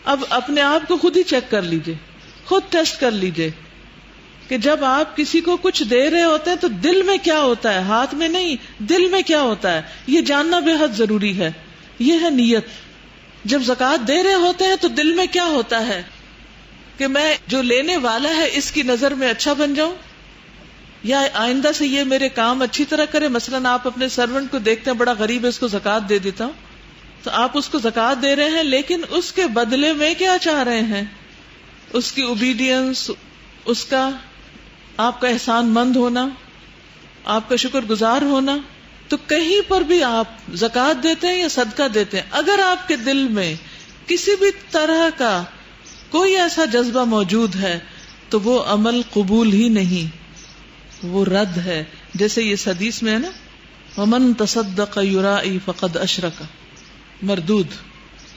اب اپنے آپ کو خود ہی چیک کر لیجئے، خود ٹیسٹ کر لیجئے کہ جب آپ کسی کو کچھ دے رہے ہوتے ہیں تو دل میں کیا ہوتا ہے، ہاتھ میں نہیں، دل میں کیا ہوتا ہے، یہ جاننا بے حد ضروری ہے. یہ ہے نیت. جب زکوٰۃ دے رہے ہوتے ہیں تو دل میں کیا ہوتا ہے کہ میں جو لینے والا ہے اس کی نظر میں اچھا بن جاؤں، یا آئندہ سے یہ میرے کام اچھی طرح کرے. مثلاً آپ اپنے سرونٹ کو دیکھتے ہیں بڑا غریب ہے، اس کو زکوٰۃ دے دیتا ہوں، تو آپ اس کو زکوٰۃ دے رہے ہیں لیکن اس کے بدلے میں کیا چاہ رہے ہیں؟ اس کی اوبیڈینس، اس کا آپ کا احسان مند ہونا، آپ کا شکر گزار ہونا. تو کہیں پر بھی آپ زکوٰۃ دیتے ہیں یا صدقہ دیتے ہیں، اگر آپ کے دل میں کسی بھی طرح کا کوئی ایسا جذبہ موجود ہے تو وہ عمل قبول ہی نہیں، وہ رد ہے. جیسے یہ حدیث میں ہے نا، وَمَن تَصَدَّقَ يُرَائِي فَقَدْ أَشْرَكَ، مردود،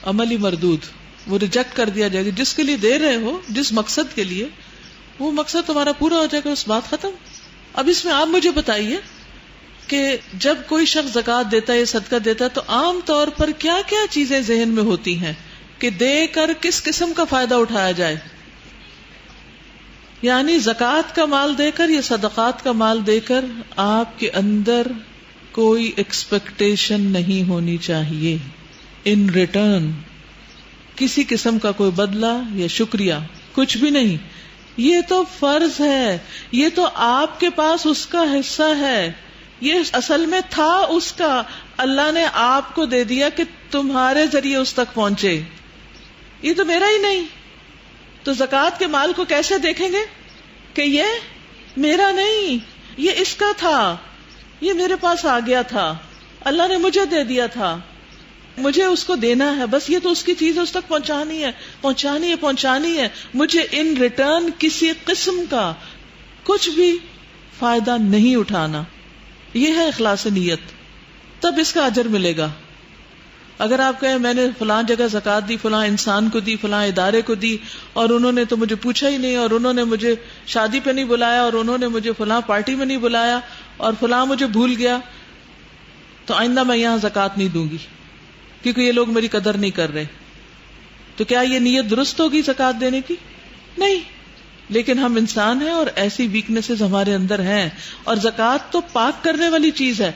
عمل ہی مردود، وہ ریجیکٹ کر دیا جائے گا. جس کے لیے دے رہے ہو، جس مقصد کے لیے، وہ مقصد تمہارا پورا ہو جائے گا، اس بات ختم. اب اس میں آپ مجھے بتائیے کہ جب کوئی شخص زکوٰۃ دیتا ہے یا صدقہ دیتا ہے تو عام طور پر کیا کیا چیزیں ذہن میں ہوتی ہیں کہ دے کر کس قسم کا فائدہ اٹھایا جائے. یعنی زکوٰۃ کا مال دے کر یا صدقات کا مال دے کر آپ کے اندر کوئی ایکسپیکٹیشن نہیں ہونی چاہیے ان ریٹرن، کسی قسم کا کوئی بدلہ یا شکریہ، کچھ بھی نہیں. یہ تو فرض ہے، یہ تو آپ کے پاس اس کا حصہ ہے، یہ اصل میں تھا اس کا، اللہ نے آپ کو دے دیا کہ تمہارے ذریعے اس تک پہنچے، یہ تو میرا ہی نہیں. تو زکوٰۃ کے مال کو کیسے دیکھیں گے کہ یہ میرا نہیں، یہ اس کا تھا، یہ میرے پاس آ گیا تھا، اللہ نے مجھے دے دیا تھا، مجھے اس کو دینا ہے، بس یہ تو اس کی چیز اس تک پہنچانی ہے. مجھے ان ریٹرن کسی قسم کا کچھ بھی فائدہ نہیں اٹھانا. یہ ہے اخلاص نیت، تب اس کا اجر ملے گا. اگر آپ کہیں میں نے فلاں جگہ زکوٰۃ دی، فلاں انسان کو دی، فلاں ادارے کو دی، اور انہوں نے تو مجھے پوچھا ہی نہیں، اور انہوں نے مجھے شادی پہ نہیں بلایا، اور انہوں نے مجھے فلاں پارٹی میں نہیں بلایا، اور فلاں مجھے بھول گیا، تو آئندہ میں یہاں زکوٰۃ نہیں دوں گی کیونکہ یہ لوگ میری قدر نہیں کر رہے. تو کیا یہ نیت درست ہوگی زکوٰۃ دینے کی؟ نہیں. لیکن ہم انسان ہیں اور ایسی ویکنیسز ہمارے اندر ہیں، اور زکوٰۃ تو پاک کرنے والی چیز ہے.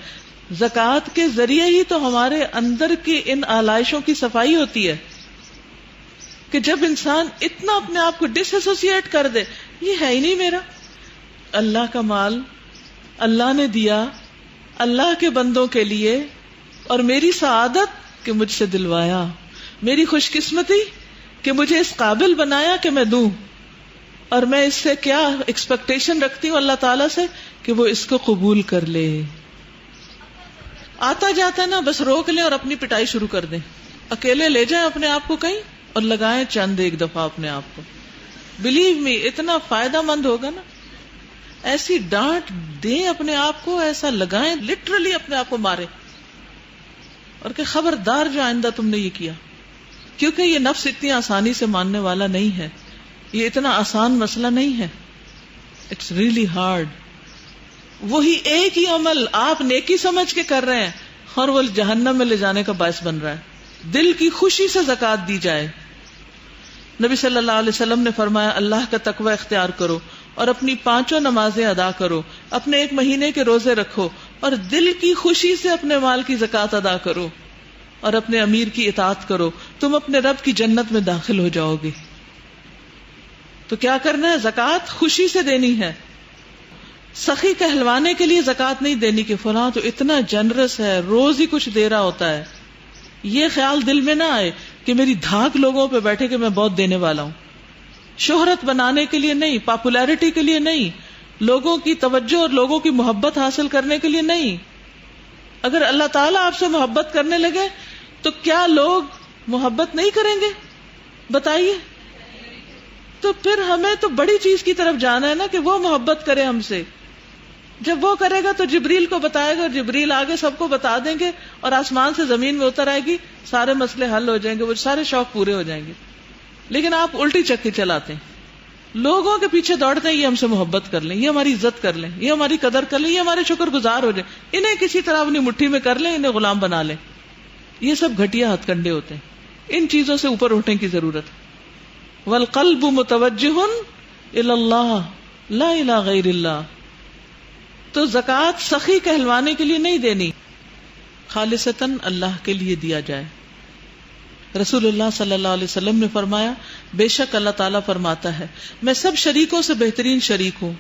زکوٰۃ کے ذریعے ہی تو ہمارے اندر کی ان آلائشوں کی صفائی ہوتی ہے کہ جب انسان اتنا اپنے آپ کو ڈس ایسوسیٹ کر دے، یہ ہے ہی نہیں میرا، اللہ کا مال اللہ نے دیا اللہ کے بندوں کے لیے، اور میری سعادت کہ مجھ سے دلوایا، میری خوش قسمتی کہ مجھے اس قابل بنایا کہ میں دوں، اور میں اس سے کیا ایکسپیکٹیشن رکھتی ہوں اللہ تعالیٰ سے کہ وہ اس کو قبول کر لے. آتا جاتا ہے نا، بس روک لیں اور اپنی پٹائی شروع کر دیں، اکیلے لے جائیں اپنے آپ کو کہیں اور لگائیں چند ایک دفعہ اپنے آپ کو. بلیو می اتنا فائدہ مند ہوگا نا. ایسی ڈانٹ دیں اپنے آپ کو، ایسا لگائیں، لٹرلی اپنے آپ کو مارے، اور کہ خبردار جو آئندہ تم نے یہ کیا. کیونکہ یہ نفس اتنی آسانی سے ماننے والا نہیں ہے، یہ اتنا آسان مسئلہ نہیں ہے. It's really hard. وہی ایک ہی عمل آپ نیکی سمجھ کے کر رہے ہیں اور وہ جہنم میں لے جانے کا باعث بن رہا ہے. دل کی خوشی سے زکوٰۃ دی جائے. نبی صلی اللہ علیہ وسلم نے فرمایا اللہ کا تقوی اختیار کرو اور اپنی 5 نمازیں ادا کرو، اپنے 1 مہینے کے روزے رکھو، اور دل کی خوشی سے اپنے مال کی زکوٰۃ ادا کرو اور اپنے امیر کی اطاعت کرو، تم اپنے رب کی جنت میں داخل ہو جاؤ گے. تو کیا کرنا ہے؟ زکوٰۃ خوشی سے دینی ہے. سخی کہلوانے کے لیے زکوٰۃ نہیں دینی کہ فلاں تو اتنا جنرس ہے، روز ہی کچھ دے رہا ہوتا ہے. یہ خیال دل میں نہ آئے کہ میری دھاک لوگوں پہ بیٹھے کہ میں بہت دینے والا ہوں. شہرت بنانے کے لیے نہیں، پاپولیرٹی کے لیے نہیں، لوگوں کی توجہ اور لوگوں کی محبت حاصل کرنے کے لیے نہیں. اگر اللہ تعالیٰ آپ سے محبت کرنے لگے تو کیا لوگ محبت نہیں کریں گے؟ بتائیے. تو پھر ہمیں تو بڑی چیز کی طرف جانا ہے نا کہ وہ محبت کرے ہم سے. جب وہ کرے گا تو جبریل کو بتائے گا، اور جبریل آگے سب کو بتا دیں گے، اور آسمان سے زمین میں اتر آئے گی، سارے مسئلے حل ہو جائیں گے، وہ سارے شوق پورے ہو جائیں گے. لیکن آپ الٹی چکی چلاتے ہیں، لوگوں کے پیچھے دوڑتے ہیں یہ ہم سے محبت کر لیں، یہ ہماری عزت کر لیں، یہ ہماری قدر کر لیں، یہ ہمارے شکر گزار ہو جائیں، انہیں کسی طرح اپنی مٹھی میں کر لیں، انہیں غلام بنا لیں. یہ سب گھٹیا ہتھ کنڈے ہوتے ہیں. ان چیزوں سے اوپر اٹھنے کی ضرورت ہے۔ والقلب متوجہ الی اللہ لا الی غیر اللہ، تو زکوٰۃ سخی کہلوانے کے لیے نہیں دینی، خالصتاً اللہ کے لیے دیا جائے۔ رسول اللہ صلی اللہ علیہ وسلم نے فرمایا، بے شک اللہ تعالیٰ فرماتا ہے میں سب شریکوں سے بہترین شریک ہوں،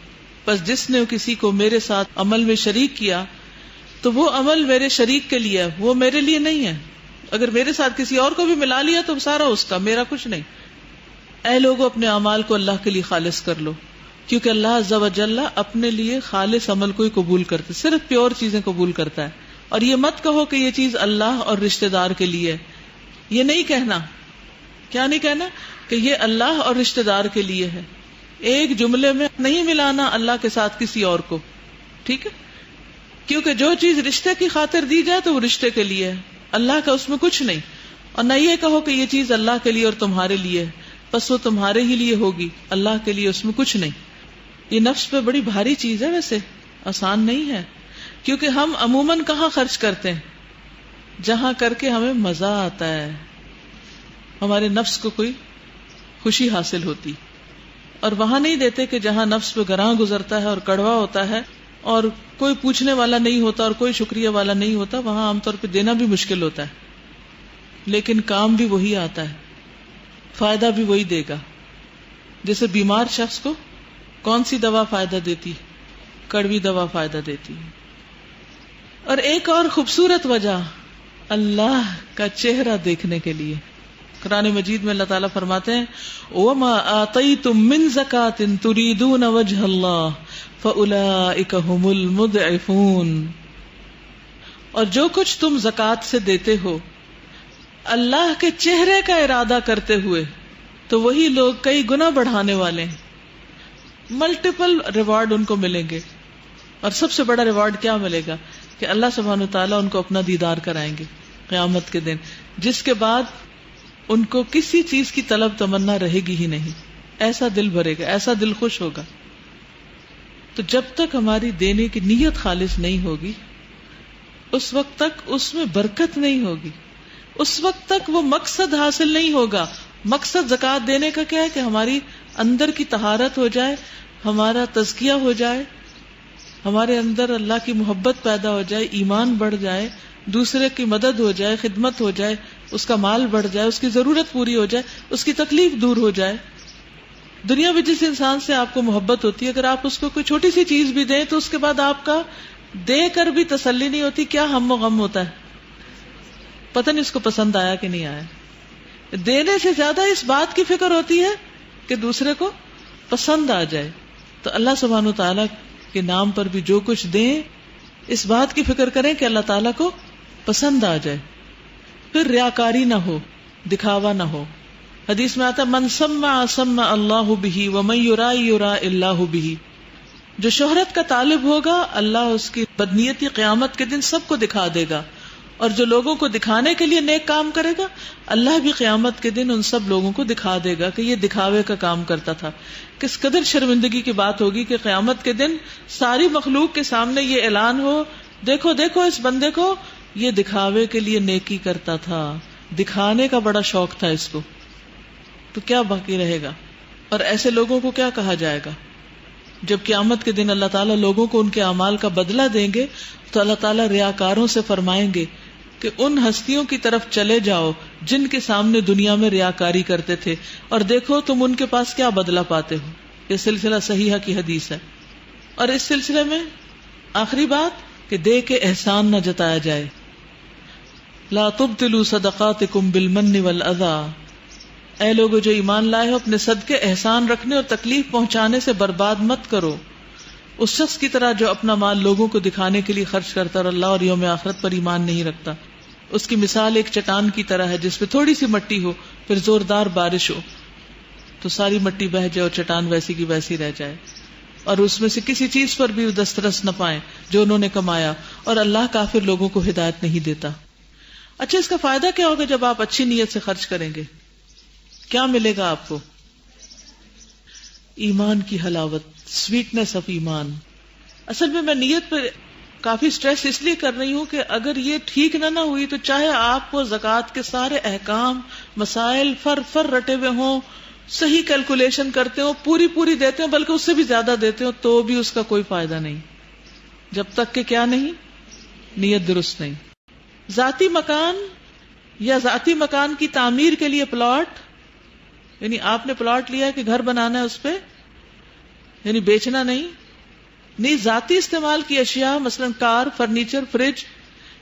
پس جس نے کسی کو میرے ساتھ عمل میں شریک کیا تو وہ عمل میرے شریک کے لیے ہے، وہ میرے لیے نہیں ہے۔ اگر میرے ساتھ کسی اور کو بھی ملا لیا تو سارا اس کا، میرا کچھ نہیں۔ اے لوگوں اپنے اعمال کو اللہ کے لیے خالص کر لو، کیونکہ اللہ عز و جل اپنے لیے خالص عمل کو ہی قبول کرتا ہے، صرف پیور چیزیں قبول کرتا ہے۔ اور یہ مت کہو کہ یہ چیز اللہ اور رشتہ دار کے لیے ہے، یہ نہیں کہنا۔ کیا نہیں کہنا؟ کہ یہ اللہ اور رشتہ دار کے لیے ہے۔ ایک جملے میں نہیں ملانا اللہ کے ساتھ کسی اور کو، ٹھیک ہے؟ کیونکہ جو چیز رشتے کی خاطر دی جائے تو وہ رشتے کے لیے ہے، اللہ کا اس میں کچھ نہیں۔ اور نہ یہ کہو کہ یہ چیز اللہ کے لیے اور تمہارے لیے ہے، بس وہ تمہارے ہی لیے ہوگی، اللہ کے لیے اس میں کچھ نہیں۔ یہ نفس پہ بڑی بھاری چیز ہے، ویسے آسان نہیں ہے، کیونکہ ہم عموماً کہاں خرچ کرتے ہیں؟ جہاں کر کے ہمیں مزہ آتا ہے، ہمارے نفس کو کوئی خوشی حاصل ہوتی، اور وہاں نہیں دیتے کہ جہاں نفس پہ گراں گزرتا ہے اور کڑوا ہوتا ہے اور کوئی پوچھنے والا نہیں ہوتا اور کوئی شکریہ والا نہیں ہوتا، وہاں عام طور پہ دینا بھی مشکل ہوتا ہے، لیکن کام بھی وہی آتا ہے، فائدہ بھی وہی دے گا۔ جیسے بیمار شخص کو کون سی دوا فائدہ دیتی؟ کڑوی دوا فائدہ دیتی۔ اور ایک اور خوبصورت وجہ، اللہ کا چہرہ دیکھنے کے لیے۔ قرآن مجید میں اللہ تعالیٰ فرماتے ہیں وَمَا آتَيْتُم مِّن زَكَاةٍ تُرِيدُونَ وَجْهَ اللَّهِ فَأُولَٰئِكَ هُمُ الْمُضْعِفُونَ، اور جو کچھ تم زکوٰۃ سے دیتے ہو اللہ کے چہرے کا ارادہ کرتے ہوئے تو وہی لوگ کئی گنا بڑھانے والے ہیں، ملٹیپل ریوارڈ ان کو ملیں گے۔ اور سب سے بڑا ریوارڈ کیا ملے گا؟ کہ اللہ سبحانہ وتعالیٰ ان کو اپنا دیدار کرائیں گے قیامت کے دن، جس کے بعد ان کو کسی چیز کی طلب تمنا رہے گی ہی نہیں، ایسا دل بھرے گا، ایسا دل خوش ہوگا۔ تو جب تک ہماری دینے کی نیت خالص نہیں ہوگی، اس وقت تک اس میں برکت نہیں ہوگی، اس وقت تک وہ مقصد حاصل نہیں ہوگا۔ مقصد زکوٰۃ دینے کا کیا ہے؟ کہ ہماری اندر کی طہارت ہو جائے، ہمارا تزکیہ ہو جائے، ہمارے اندر اللہ کی محبت پیدا ہو جائے، ایمان بڑھ جائے، دوسرے کی مدد ہو جائے، خدمت ہو جائے، اس کا مال بڑھ جائے، اس کی ضرورت پوری ہو جائے، اس کی تکلیف دور ہو جائے۔ دنیا میں جس انسان سے آپ کو محبت ہوتی ہے، اگر آپ اس کو کوئی چھوٹی سی چیز بھی دیں تو اس کے بعد آپ کا دے کر بھی تسلی نہیں ہوتی، کیا ہم و غم ہوتا ہے، پتہ نہیں اس کو پسند آیا کہ نہیں آیا۔ دینے سے زیادہ اس بات کی فکر ہوتی ہے کہ دوسرے کو پسند آ جائے۔ تو اللہ سبحانہ وتعالیٰ کے نام پر بھی جو کچھ دیں، اس بات کی فکر کریں کہ اللہ تعالیٰ کو پسند آ جائے، پھر ریاکاری نہ ہو، دکھاوا نہ ہو۔ حدیث میں آتا من سمع سمع اللہ بہ ومن یرائی یرائی اللہ بہ، جو شہرت کا طالب ہوگا اللہ اس کی بدنیتی قیامت کے دن سب کو دکھا دے گا، اور جو لوگوں کو دکھانے کے لیے نیک کام کرے گا اللہ بھی قیامت کے دن ان سب لوگوں کو دکھا دے گا کہ یہ دکھاوے کا کام کرتا تھا۔ کس قدر شرمندگی کی بات ہوگی کہ قیامت کے دن ساری مخلوق کے سامنے یہ اعلان ہو، دیکھو دیکھو اس بندے کو، یہ دکھاوے کے لیے نیکی کرتا تھا، دکھانے کا بڑا شوق تھا اس کو۔ تو کیا باقی رہے گا؟ اور ایسے لوگوں کو کیا کہا جائے گا؟ جب قیامت کے دن اللہ تعالیٰ لوگوں کو ان کے اعمال کا بدلہ دیں گے تو اللہ تعالیٰ ریاکاروں سے فرمائیں گے کہ ان ہستیوں کی طرف چلے جاؤ جن کے سامنے دنیا میں ریاکاری کرتے تھے، اور دیکھو تم ان کے پاس کیا بدلہ پاتے ہو۔ یہ سلسلہ صحیحہ کی حدیث ہے۔ اور اس سلسلے میں آخری بات کہ دے کے احسان نہ جتایا جائے۔ لا تبطلوا صدقاتکم بالمن والاذی، اے لوگو جو ایمان لائے ہو اپنے صدقے احسان رکھنے اور تکلیف پہنچانے سے برباد مت کرو، اس شخص کی طرح جو اپنا مال لوگوں کو دکھانے کے لیے خرچ کرتا اور اللہ اور یوم آخرت پر ایمان نہیں رکھتا۔ اس کی مثال ایک چٹان کی طرح ہے جس پہ تھوڑی سی مٹی ہو، پھر زوردار بارش ہو تو ساری مٹی بہہ جائے اور چٹان ویسی کی ویسی رہ جائے، اور اس میں سے کسی چیز پر بھی دسترس نہ پائیں جو انہوں نے کمایا، اور اللہ کافر لوگوں کو ہدایت نہیں دیتا۔ اچھا، اس کا فائدہ کیا ہوگا جب آپ اچھی نیت سے خرچ کریں گے؟ کیا ملے گا آپ کو؟ ایمان کی حلاوت، سویٹنس آف ایمان۔ اصل میں نیت پر کافی سٹریس اس لیے کر رہی ہوں کہ اگر یہ ٹھیک نہ ہوئی تو چاہے آپ کو زکوٰۃ کے سارے احکام مسائل فر رٹے ہوئے ہوں، صحیح کیلکولیشن کرتے ہوں، پوری دیتے ہوں، بلکہ اس سے بھی زیادہ دیتے ہوں، تو بھی اس کا کوئی فائدہ نہیں جب تک کہ کیا نہیں، نیت درست نہیں. ذاتی مکان یا ذاتی مکان کی تعمیر کے لیے پلاٹ، یعنی آپ نے پلاٹ لیا کہ گھر بنانا ہے اس پہ، یعنی بیچنا نہیں، ذاتی استعمال کی اشیاء مثلا کار، فرنیچر، فریج،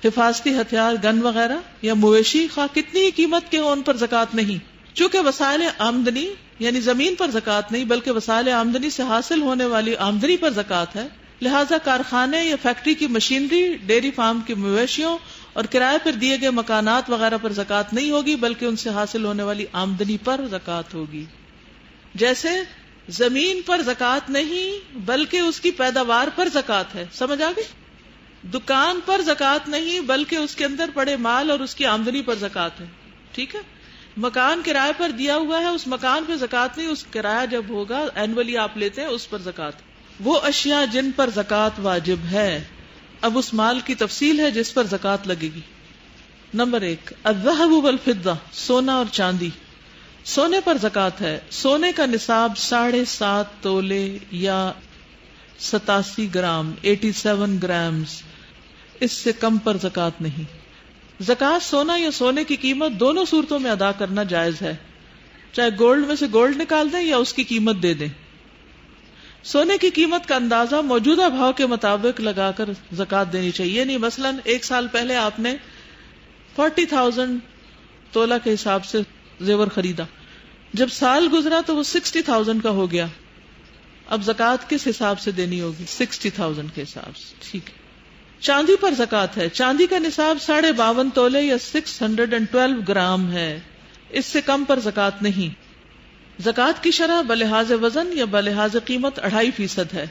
حفاظتی ہتھیار، گن وغیرہ یا مویشی خواہ کتنی ہی قیمت کے ہوں ان پر زکوٰۃ نہیں. چونکہ وسائل آمدنی یعنی زمین پر زکوٰۃ نہیں بلکہ وسائل آمدنی سے حاصل ہونے والی آمدنی پر زکوٰۃ ہے، لہذا کارخانے یا فیکٹری کی مشینری، ڈیری فارم کی مویشیوں اور کرائے پر دیے گئے مکانات وغیرہ پر زکوٰۃ نہیں ہوگی بلکہ ان سے حاصل ہونے والی آمدنی پر زکوٰۃ ہوگی. جیسے زمین پر زکوٰۃ نہیں بلکہ اس کی پیداوار پر زکوٰۃ ہے، سمجھ آ گئی؟ دکان پر زکوٰۃ نہیں بلکہ اس کے اندر پڑے مال اور اس کی آمدنی پر زکوٰۃ ہے. ٹھیک ہے، مکان کرائے پر دیا ہوا ہے، اس مکان پہ زکوٰۃ نہیں، اس کرایہ جب ہوگا اینولی آپ لیتے ہیں اس پر زکوٰۃ. وہ اشیاء جن پر زکوٰۃ واجب ہے، اب اس مال کی تفصیل ہے جس پر زکوٰۃ لگے گی. نمبر 1، الذهب والفضہ، سونا اور چاندی. سونے پر زکوٰۃ ہے. سونے کا نصاب 7.5 تولے یا 87 گرام 87 گرامز، اس سے کم پر زکوٰۃ نہیں. زکوٰۃ سونا یا سونے کی قیمت دونوں صورتوں میں ادا کرنا جائز ہے، چاہے گولڈ میں سے گولڈ نکال دیں یا اس کی قیمت دے دیں. سونے کی قیمت کا اندازہ موجودہ بھاؤ کے مطابق لگا کر زکوٰۃ دینی چاہیے. نہیں مثلا 1 سال پہلے آپ نے 40,000 تولہ کے حساب سے زیور خریدا، جب سال گزرا تو وہ 60,000 کا ہو گیا، اب زکوٰۃ کس حساب سے دینی ہوگی؟ 60,000 کے حساب سے. ٹھیک ہے. چاندی پر زکوٰۃ ہے. چاندی کا نصاب 52.5 تولے یا 612 گرام ہے، اس سے کم پر زکوٰۃ نہیں. زکوٰۃ کی شرح بلحاظ وزن یا بلحاظ قیمت 2.5% ہے،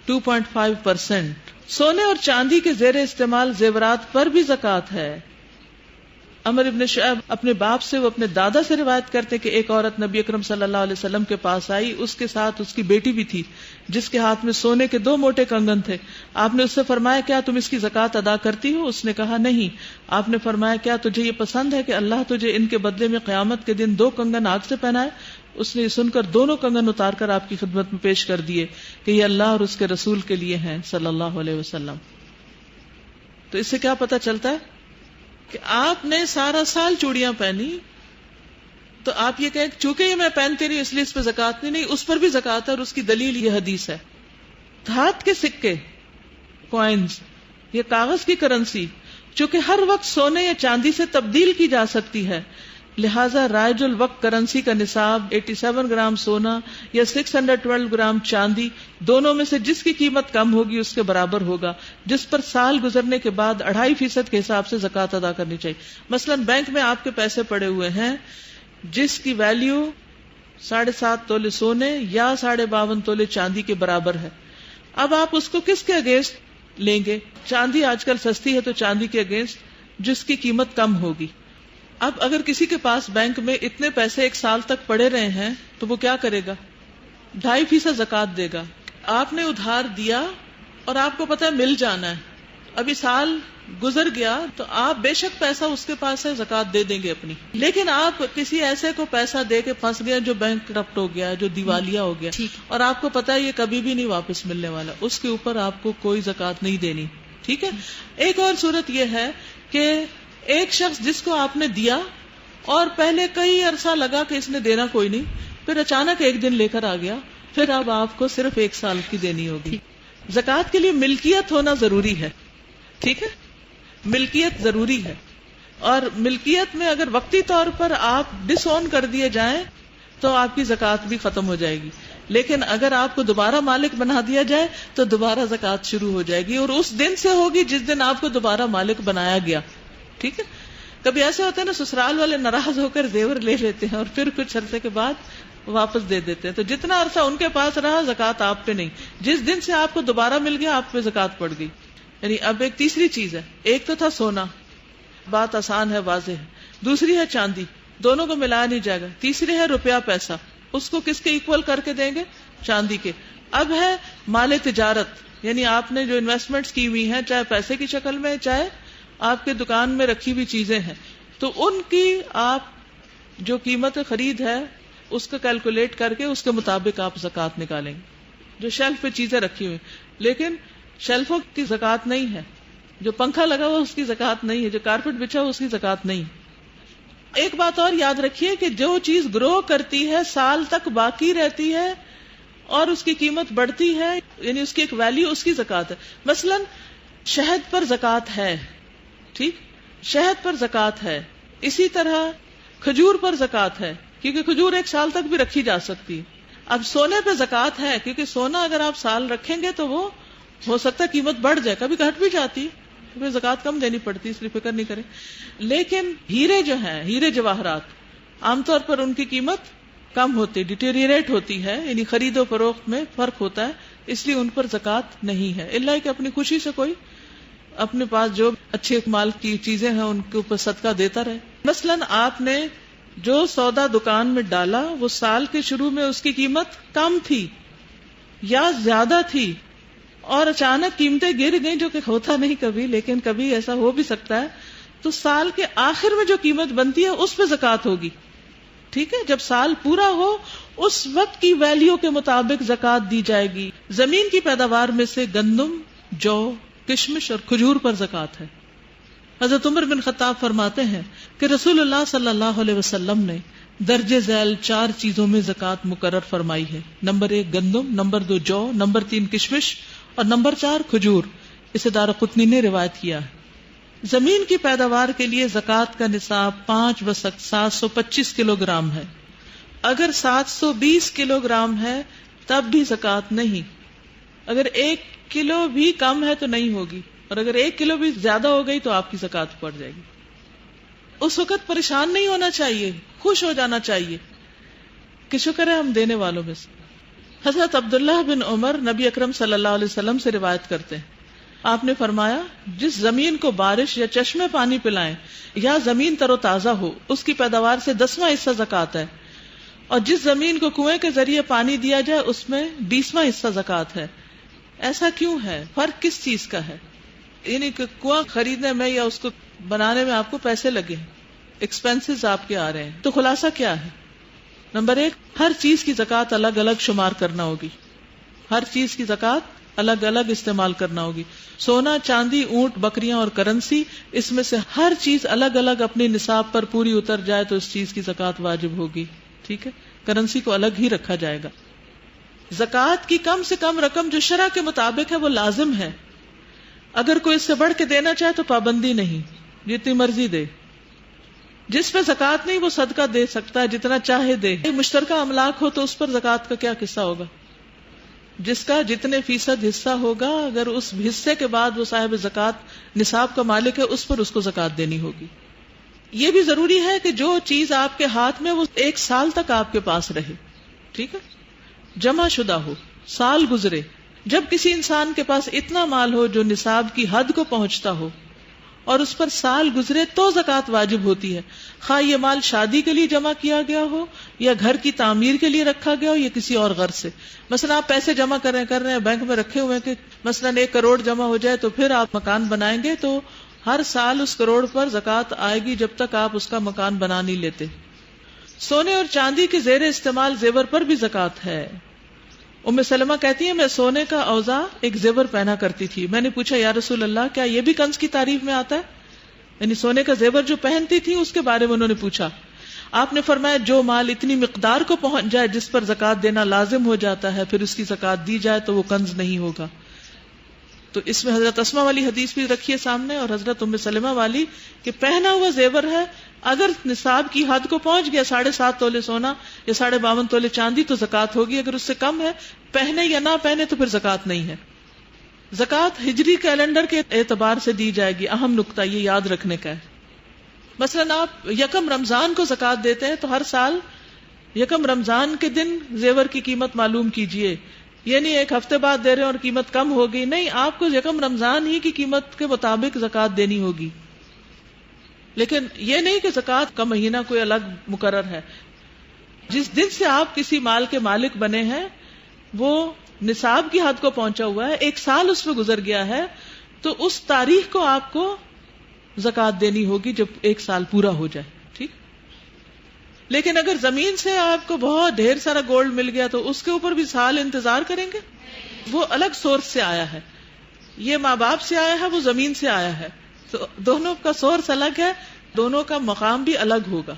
2.5%. سونے اور چاندی کے زیر استعمال زیورات پر بھی زکوٰۃ ہے. عمر ابن شعیب اپنے باپ سے، وہ اپنے دادا سے روایت کرتے کہ ایک عورت نبی اکرم صلی اللہ علیہ وسلم کے پاس آئی، اس کے ساتھ اس کی بیٹی بھی تھی جس کے ہاتھ میں سونے کے 2 موٹے کنگن تھے. آپ نے اس سے فرمایا کیا تم اس کی زکوٰۃ ادا کرتی ہو؟ اس نے کہا نہیں. آپ نے فرمایا کیا تجھے یہ پسند ہے کہ اللہ تجھے ان کے بدلے میں قیامت کے دن 2 کنگن آگ سے پہنائے؟ اس نے یہ سن کر دونوں کنگن اتار کر آپ کی خدمت میں پیش کر دیے کہ یہ اللہ اور اس کے رسول کے لیے ہیں صلی اللہ علیہ وسلم. تو اس سے کیا پتہ چلتا ہے کہ آپ نے سارا سال چوڑیاں پہنی تو آپ یہ کہیں چونکہ یہ میں پہنتی رہی اس لیے اس پہ زکوٰۃ نہیں، اس پر بھی زکوٰۃ ہے، اور اس کی دلیل یہ حدیث ہے. دھات کے سکے، کوائنز، یہ کاغذ کی کرنسی چونکہ ہر وقت سونے یا چاندی سے تبدیل کی جا سکتی ہے، لہذا رائج الوقت کرنسی کا نصاب 87 گرام سونا یا 612 گرام چاندی، دونوں میں سے جس کی قیمت کم ہوگی اس کے برابر ہوگا، جس پر سال گزرنے کے بعد 2.5% کے حساب سے زکوٰۃ ادا کرنی چاہیے. مثلا بینک میں آپ کے پیسے پڑے ہوئے ہیں جس کی ویلیو 7.5 تولے سونے یا 52.5 تولے چاندی کے برابر ہے. اب آپ اس کو کس کے اگینسٹ لیں گے؟ چاندی آج کل سستی ہے تو چاندی کے اگینسٹ جس کی قیمت کم ہوگی. اب اگر کسی کے پاس بینک میں اتنے پیسے 1 سال تک پڑے رہے ہیں تو وہ کیا کرے گا؟ 2.5% زکوٰۃ دے گا. آپ نے ادھار دیا اور آپ کو پتا ہے مل جانا ہے، ابھی سال گزر گیا تو آپ بے شک پیسہ اس کے پاس ہے زکوٰۃ دے دیں گے اپنی، لیکن آپ کسی ایسے کو پیسہ دے کے پھنس گئے جو بینک کرپٹ ہو گیا، جو دیوالیہ ہو گیا، اور آپ کو پتا ہے یہ کبھی بھی نہیں واپس ملنے والا، اس کے اوپر آپ کو کوئی زکوٰۃ نہیں دینی. ٹھیک ہے. ایک اور صورت یہ ہے کہ ایک شخص جس کو آپ نے دیا اور پہلے کئی عرصہ لگا کہ اس نے دینا کوئی نہیں، پھر اچانک ایک دن لے کر آ گیا، پھر اب آپ کو صرف 1 سال کی دینی ہوگی. زکوٰۃ کے لیے ملکیت ہونا ضروری ہے. ٹھیک ہے، ملکیت ضروری ہے، اور ملکیت میں اگر وقتی طور پر آپ ڈس اون کر دیے جائیں تو آپ کی زکوٰۃ بھی ختم ہو جائے گی، لیکن اگر آپ کو دوبارہ مالک بنا دیا جائے تو دوبارہ زکوٰۃ شروع ہو جائے گی، اور اس دن سے ہوگی جس دن آپ کو دوبارہ مالک بنایا گیا. ٹھیک ہے. کبھی ایسے ہوتا ہے نا، سسرال والے ناراض ہو کر زیور لے لیتے ہیں اور پھر کچھ عرصے کے بعد واپس دے دیتے ہیں، تو جتنا عرصہ ان کے پاس رہا زکوٰۃ آپ پہ نہیں، جس دن سے آپ کو دوبارہ مل گیا آپ پہ زکوٰۃ پڑ گئی. یعنی اب ایک تیسری چیز ہے، ایک تو تھا سونا، بات آسان ہے، واضح ہے. دوسری ہے چاندی، دونوں کو ملایا نہیں جائے گا. تیسری ہے روپیہ پیسہ، اس کو کس کے ایکول کر کے دیں گے؟ چاندی کے. اب ہے مال تجارت، یعنی آپ نے جو انویسٹمنٹس کی ہوئی ہیں، چاہے پیسے کی شکل میں، چاہے آپ کے دکان میں رکھی ہوئی چیزیں ہیں، تو ان کی آپ جو قیمت خرید ہے اس کا کیلکولیٹ کر کے اس کے مطابق آپ زکوٰۃ نکالیں گے. جو شیلف پہ چیزیں رکھی ہوئی، لیکن شیلفوں کی زکوٰۃ نہیں ہے، جو پنکھا لگا ہوا اس کی زکوٰۃ نہیں ہے، جو کارپیٹ بچھا ہوا اس کی زکوٰۃ نہیں. ایک بات اور یاد رکھیے کہ جو چیز گرو کرتی ہے، سال تک باقی رہتی ہے اور اس کی قیمت بڑھتی ہے، یعنی اس کی ایک ویلیو، اس کی زکوٰۃ ہے. مثلا شہد پر زکوٰۃ ہے، ٹھیک، شہد پر زکوٰۃ ہے. اسی طرح کھجور پر زکوٰۃ ہے، کیونکہ کھجور ایک سال تک بھی رکھی جا سکتی ہے. اب سونے پہ زکوٰۃ ہے، کیونکہ سونا اگر آپ سال رکھیں گے تو وہ ہو سکتا ہے قیمت بڑھ جائے، کبھی گھٹ بھی جاتی ہے، پھر زکوٰۃ کم دینی پڑتی ہے، اس لیے فکر نہیں کریں. لیکن ہیرے جو ہیں، ہیرے جواہرات، عام طور پر ان کی قیمت کم ہوتی، ڈیٹیریٹ ہوتی ہے، یعنی خرید و فروخت میں فرق ہوتا ہے، اس لیے ان پر زکوٰۃ نہیں ہے، الا کہ اپنی خوشی سے کوئی اپنے پاس جو اچھے مال کی چیزیں ہیں ان کے اوپر صدقہ دیتا رہے. مثلاً آپ نے جو سودا دکان میں ڈالا وہ سال کے شروع میں اس کی قیمت کم تھی یا زیادہ تھی، اور اچانک قیمتیں گر گئیں، جو کہ ہوتا نہیں کبھی، لیکن کبھی ایسا ہو بھی سکتا ہے، تو سال کے آخر میں جو قیمت بنتی ہے اس پہ زکوٰۃ ہوگی. ٹھیک ہے، جب سال پورا ہو اس وقت کی ویلیو کے مطابق زکوٰۃ دی جائے گی. زمین کی پیداوار میں سے گندم، جو، کشمش اور کھجور پر زکوٰۃ ہے. حضرت عمر بن خطاب فرماتے ہیں کہ رسول اللہ صلی اللہ علیہ وسلم نے درج ذیل 4 چیزوں میں زکوٰۃ مقرر فرمائی ہے. نمبر 1 گندم، نمبر 2 جو، نمبر 3 کشمش اور نمبر 4 کھجور. اسے دارقطنی نے روایت کیا ہے. زمین کی پیداوار کے لیے زکوٰۃ کا نصاب 5 وسق 725 کلو گرام ہے. اگر 720 کلو گرام ہے تب بھی زکوٰۃ نہیں. اگر 1 کلو بھی کم ہے تو نہیں ہوگی، اور اگر 1 کلو بھی زیادہ ہو گئی تو آپ کی زکوٰۃ پڑ جائے گی. اس وقت پریشان نہیں ہونا چاہیے، خوش ہو جانا چاہیے کہ شکر ہے ہم دینے والوں میں سے. حضرت عبداللہ بن عمر نبی اکرم صلی اللہ علیہ وسلم سے روایت کرتے ہیں، آپ نے فرمایا جس زمین کو بارش یا چشمے پانی پلائیں یا زمین تر و تازہ ہو اس کی پیداوار سے 10واں حصہ زکوٰۃ ہے، اور جس زمین کو کنویں کے ذریعے پانی دیا جائے اس میں 20واں حصہ زکوٰۃ ہے. ایسا کیوں ہے؟ فرق کس چیز کا ہے؟ یعنی کہ کنواں خریدنے میں یا اس کو بنانے میں آپ کو پیسے لگے ہیں، ایکسپینسز آپ کے آ رہے ہیں. تو خلاصہ کیا ہے؟ نمبر 1، ہر چیز کی زکوٰۃ الگ الگ شمار کرنا ہوگی، ہر چیز کی زکوٰۃ الگ الگ استعمال کرنا ہوگی. سونا، چاندی، اونٹ، بکریاں اور کرنسی، اس میں سے ہر چیز الگ الگ اپنے نصاب پر پوری اتر جائے تو اس چیز کی زکوٰۃ واجب ہوگی. ٹھیک ہے، کرنسی کو الگ ہی رکھا جائے گا. زکوٰۃ کی کم سے کم رقم جو شرع کے مطابق ہے وہ لازم ہے. اگر کوئی اس سے بڑھ کے دینا چاہے تو پابندی نہیں، جتنی مرضی دے. جس پہ زکوٰۃ نہیں وہ صدقہ دے سکتا ہے، جتنا چاہے دے. مشترکہ املاک ہو تو اس پر زکوٰۃ کا کیا قصہ ہوگا؟ جس کا جتنے فیصد حصہ ہوگا، اگر اس حصے کے بعد وہ صاحب زکوٰۃ نصاب کا مالک ہے اس پر اس کو زکوٰۃ دینی ہوگی. یہ بھی ضروری ہے کہ جو چیز آپ کے ہاتھ میں وہ 1 سال تک آپ کے پاس رہے. ٹھیک ہے، جمع شدہ ہو، سال گزرے. جب کسی انسان کے پاس اتنا مال ہو جو نصاب کی حد کو پہنچتا ہو اور اس پر سال گزرے تو زکوٰۃ واجب ہوتی ہے، خواہ یہ مال شادی کے لیے جمع کیا گیا ہو یا گھر کی تعمیر کے لیے رکھا گیا ہو یا کسی اور غرض سے. مثلا آپ پیسے جمع کر رہے ہیں بینک میں رکھے ہوئے کہ مثلا 1 کروڑ جمع ہو جائے تو پھر آپ مکان بنائیں گے، تو ہر سال اس کروڑ پر زکوٰۃ آئے گی جب تک آپ اس کا مکان بنا نہیں لیتے. سونے اور چاندی کے زیر استعمال زیور پر بھی زکوٰۃ ہے. ام سلمہ کہتی ہیں میں سونے کا اوزا ایک زیور پہنا کرتی تھی. میں نے پوچھا یا رسول اللہ کیا یہ بھی کنز کی تعریف میں آتا ہے؟ یعنی سونے کا زیور جو پہنتی تھی اس کے بارے میں انہوں نے پوچھا. آپ نے فرمایا جو مال اتنی مقدار کو پہنچ جائے جس پر زکوٰۃ دینا لازم ہو جاتا ہے پھر اس کی زکوٰۃ دی جائے تو وہ کنز نہیں ہوگا. تو اس میں حضرت اسماء والی حدیث بھی رکھیے سامنے اور حضرت ام سلمہ والی کہ پہنا ہوا زیور ہے، اگر نصاب کی حد کو پہنچ گیا 7.5 تولے سونا یا 52.5 تولے چاندی تو زکوٰۃ ہوگی. اگر اس سے کم ہے، پہنے یا نہ پہنے تو پھر زکوٰۃ نہیں ہے. زکوٰۃ ہجری کیلنڈر کے اعتبار سے دی جائے گی. اہم نقطہ یہ یاد رکھنے کا ہے. مثلا آپ 1 رمضان کو زکوٰۃ دیتے ہیں تو ہر سال 1 رمضان کے دن زیور کی قیمت معلوم کیجئے. یہ نہیں 1 ہفتے بعد دے رہے ہیں اور قیمت کم ہو گئی، نہیں، آپ کو 1 رمضان ہی کی قیمت کے مطابق زکوٰۃ دینی ہوگی. لیکن یہ نہیں کہ زکوٰۃ کا مہینہ کوئی الگ مقرر ہے. جس دن سے آپ کسی مال کے مالک بنے ہیں وہ نصاب کی حد کو پہنچا ہوا ہے، 1 سال اس پہ گزر گیا ہے، تو اس تاریخ کو آپ کو زکوٰۃ دینی ہوگی جب 1 سال پورا ہو جائے. ٹھیک. لیکن اگر زمین سے آپ کو بہت ڈھیر سارا گولڈ مل گیا تو اس کے اوپر بھی سال انتظار کریں گے؟ وہ الگ سورس سے آیا ہے، یہ ماں باپ سے آیا ہے، وہ زمین سے آیا ہے، تو دونوں کا سورس الگ ہے، دونوں کا مقام بھی الگ ہوگا.